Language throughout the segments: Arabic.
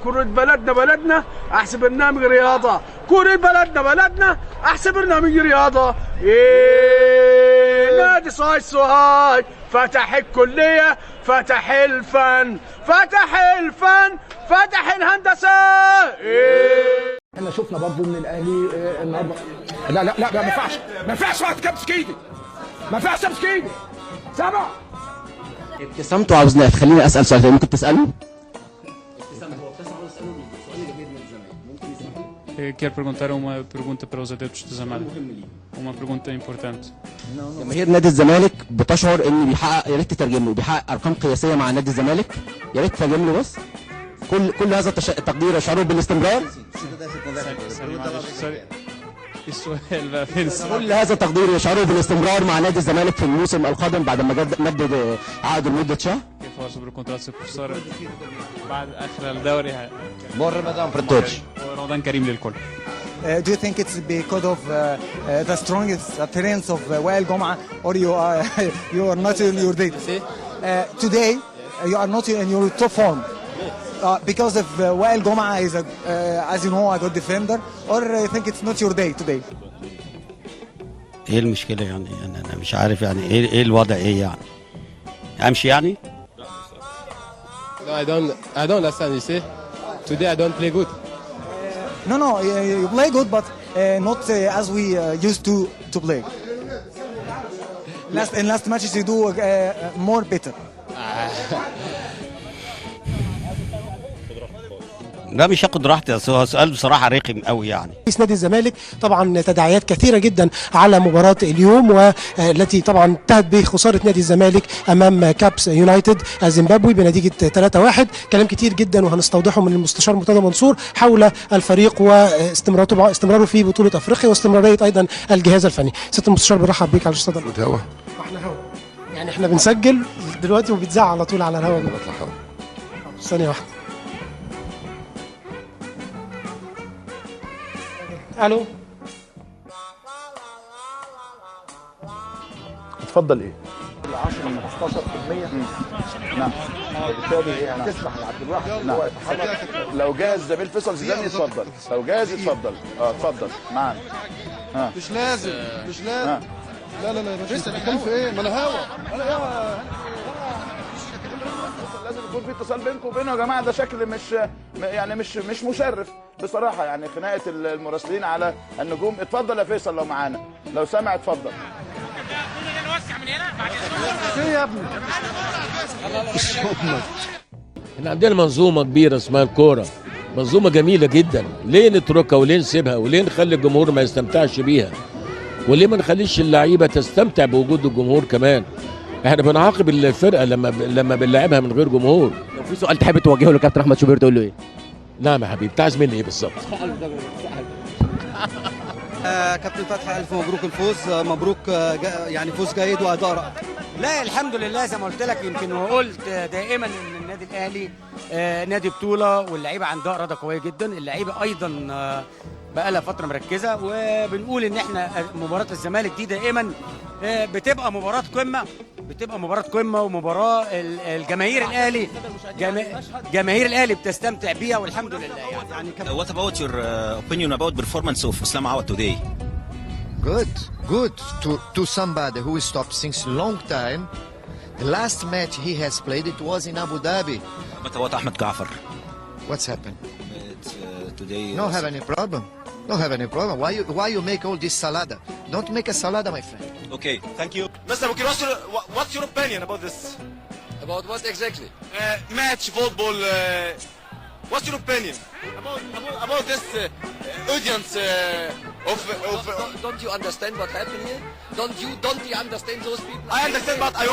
كرة بلدنا بلدنا احسن برنامج رياضة، كرة بلدنا بلدنا احسن برنامج رياضة. نادي سوهاج سوهاج فتح الكلية، فتح الفن، فتح الفن، فتح الهندسة. احنا شفنا برضو ان الاهلي النهارده لا لا لا ما ينفعش، ما ينفعش وقت كابتن ايدي، ما ينفعش كابتن ايدي. سامع؟ ابتسامته عاوزني تخليني اسال سؤال، ممكن تساله؟ Quero perguntar uma pergunta para os adeptos do Zamalek. Uma pergunta importante. جماهير نادي الزمالك بتشعر ان بيحقق، يا ريت تترجم له، بيحقق ارقام قياسيه مع نادي الزمالك، يا ريت تترجم له بس. كل هذا التقدير يشعروا بالاستمرار. كل هذا التقدير يشعروا بالاستمرار مع نادي الزمالك في الموسم القادم بعد ما مدد عقده لمده شهر. كيف فاز بالكونترات سي بروفيسور بعد اخر الدوري. بون رمضان برتوتش. رمضان كريم للكل. Do you think it's because of the strongest appearance of Wael Goma, or you are not in your day? Today you are not in your top form. Because of Wael Goma is as you know a good defender, or you think it's not your day today? ايه المشكلة يعني؟ انا مش عارف يعني ايه الوضع ايه يعني؟ امشي يعني؟ No, I don't understand. You see, today I don't play good. No, you play good, but not as we used to play. In last matches you do more better. لا مش هاخد راحتي، هو سؤال بصراحة رخم قوي يعني. رئيس نادي الزمالك طبعا تداعيات كثيره جدا على مباراه اليوم، والتي طبعا انتهت بخساره نادي الزمالك امام كابس يونايتد الزيمبابوي بنتيجه 3-1. كلام كتير جدا وهنستوضحه من المستشار مرتضى منصور حول الفريق واستمراره في بطوله افريقيا واستمراريه ايضا الجهاز الفني. سياده المستشار برحب بيك على الصدى. هوا احنا هوا يعني احنا بنسجل دلوقتي وبيتذاع على طول على الهوا. ثانيه واحده. الو اتفضل. ايه 10 من 15%؟ نعم. وبالتالي هتسمح لعبد الواحد ان هو يتحرك. لو جاهز زميل فيصل زيدان يتفضل، لو جاهز يتفضل. اتفضل معانا. مش لازم لا لا لا يا باشا، بتتكلم في ايه؟ ما انا هوا لازم يكون في اتصال بينكم وبينه يا جماعه. ده شكل مش مشرف بصراحه، يعني خناقه المراسلين على النجوم. اتفضل يا فيصل لو معانا، لو سامع اتفضل. ايه يا ابني؟ احنا عندنا منظومة كبيرة اسمها الكورة، منظومة جميلة جدا. ليه نتركها وليه نسيبها وليه نخلي الجمهور ما يستمتعش بيها؟ وليه ما نخليش اللعيبة تستمتع بوجود الجمهور كمان؟ احنا بنعاقب الفرقة لما بنلعبها من غير جمهور. لو في سؤال تحب توجهه لكابتن احمد شوبير تقول له ايه؟ نعم يا حبيبي، تعز مني ايه بالظبط؟ كابتن فتحي الف مبروك الفوز، مبروك يعني فوز جيد واداء رائع. لا الحمد لله زي ما قلت لك يمكن وقلت دائما ان النادي الاهلي نادي بطوله، واللعيبه عندها اراده قويه جدا. اللعيبه ايضا بقى لها فتره مركزه، وبنقول ان احنا مباراه الزمالك دي دائما بتبقى مباراه قمه ومباراه الجماهير الاهلي جماهير الاهلي بتستمتع بيها والحمد لله يعني. What about your opinion about performance of Islam Awad today? Good to somebody who stopped since long time. The last match he has played it was in Abu Dhabi. What about Ahmed Gafar? What's happened? Today No have any problem. Don't have any problem. Why you make all this salada? Don't make a salada, my friend. Okay, thank you. Mr. Bukir, what's your opinion about this? About what exactly? Match, football. What's your opinion about this audience of? Don't you understand what happened here? Don't you understand those people? I understand, but I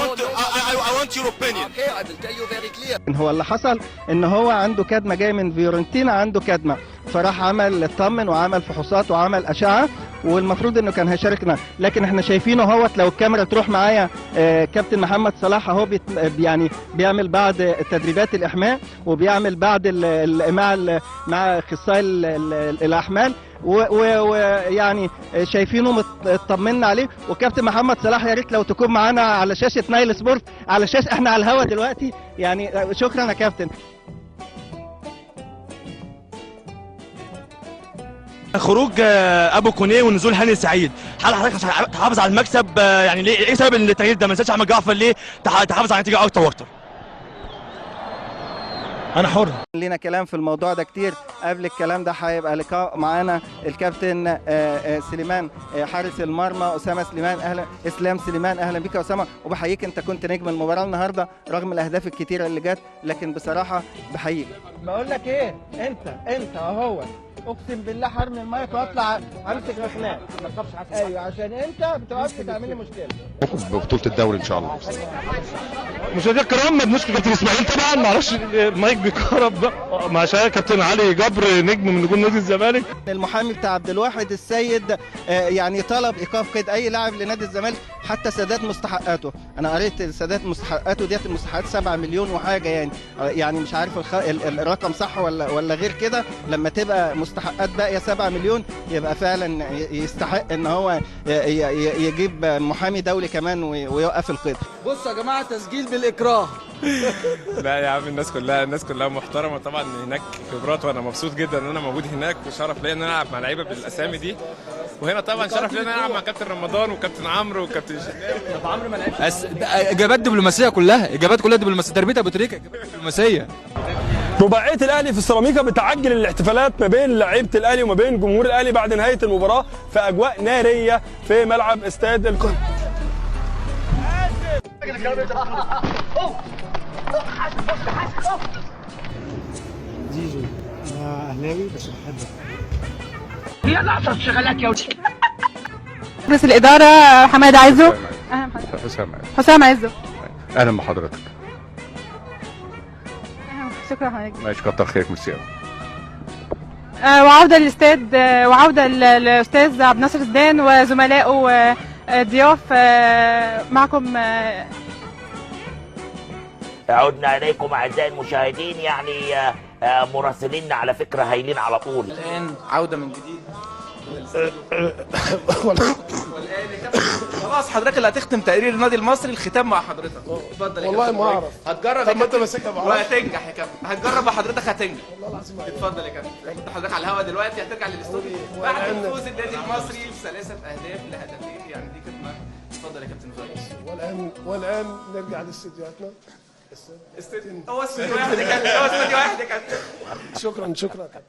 want your opinion. Okay, I will tell you very clear. هو اللي حصل ان هو عنده كدمه جاي من فيورنتينا، عنده كدمه، فراح عمل اطمن وعمل فحوصات وعمل اشعه، والمفروض انه كان هيشاركنا. لكن احنا شايفينه اهوت، لو الكاميرا تروح معايا كابتن محمد صلاح اهو يعني بيعمل بعد تدريبات الاحماء، وبيعمل بعد مع اخصائي الاحمال، ويعني شايفينه اطمنا عليه. وكابتن محمد صلاح يا ريت لو تكون معانا على شاشه نايل سبورت، على شاشه احنا على الهوا دلوقتي يعني. شكرا يا كابتن. خروج ابو كونيه ونزول هاني سعيد، هل حضرتك عشان تحافظ على المكسب يعني ليه ايه سبب التغيير ده؟ ما نسيتش احمد جعفر ليه تحافظ على النتيجه اكتر واكتر؟ انا حر. لينا كلام في الموضوع ده كتير. قبل الكلام ده هيبقى لقاء معانا الكابتن سليمان حارس المرمى اسامه سليمان. اهلا اسلام سليمان، اهلا بك يا اسامه، وبحييك انت كنت نجم المباراه النهارده رغم الاهداف الكتيره اللي جت، لكن بصراحه بحييك. بقول لك ايه، انت اهو اقسم بالله حرمي المايك واطلع امسك رخناق. ما تخافش حاجه. ايوه عشان انت بتوقف تعمل لي مشكله. ببطوله الدوري ان شاء الله. مشاهدينا الكرام بنشكر كابتن اسماعيل طبعا، معرفش المايك بيكهرب مع كابتن علي جبر نجم من نجوم نادي الزمالك. المحامي بتاع عبد الواحد السيد يعني طلب ايقاف قيد اي لاعب لنادي الزمالك حتى سداد مستحقاته. انا قريت سداد مستحقاته ديت، المستحقات 7 مليون وحاجه يعني مش عارف الرقم صح ولا غير كده. لما تبقى مستحقات باقيه 7 مليون يبقى فعلا يستحق ان هو يجيب محامي دولي كمان ويوقف القيد. بصوا يا جماعه تسجيل بالاكراه. لا يا عم، الناس كلها محترمه طبعا. هناك خبرات وانا مبسوط جدا ان انا موجود هناك، وشرف ليا ان انا العب مع لعيبه بالاسامي دي. وهنا طبعا شرف ليا ان انا العب مع كابتن رمضان وكابتن عمرو وكابتن شناوي. طب عمرو ما لعبش. اجابات دبلوماسيه كلها، اجابات كلها دبلوماسيه. تربيه ابو تريكه اجابات دبلوماسيه. رباعيه الاهلي في السيراميكا بتعجل الاحتفالات ما بين لعيبه الاهلي وما بين جمهور الاهلي بعد نهايه المباراه في اجواء ناريه في ملعب استاد القاهره. زيزو انا اهلاوي بس بحبك. يا لحظه شغلك يا ولد. رئيس الاداره حماد عزو. حسام عزو. اهلا بحضرتك. شكرا حضرتك. ماشي، كتر خيرك. ميرسي. وعوده للاستاد، وعوده للاستاذ عبد الناصر الزدان وزملائه ضياف معكم. عدنا اليكم اعزائي المشاهدين. يعني مراسليننا على فكره هايلين على طول. الان عوده من جديد. خلاص حضرتك اللي هتختم تقرير النادي المصري، الختام مع حضرتك. اتفضل يا والله كابتن. ما اعرف. هتجرب طب ما انت ماسكها ما اعرفش. وهتنجح يا كابتن. هتجرب حضرتك هتنجح. والله العظيم. اتفضل يا كابتن. انت حضرتك على الهوا دلوقتي، هترجع للاستوديو بعد فوز النادي المصري بثلاثه اهداف لهدفين. يعني دي كانت. اتفضل يا كابتن فايز. والان نرجع لاستديوهاتنا. هو استوديو واحد يا كابتن. شكرا كابتن.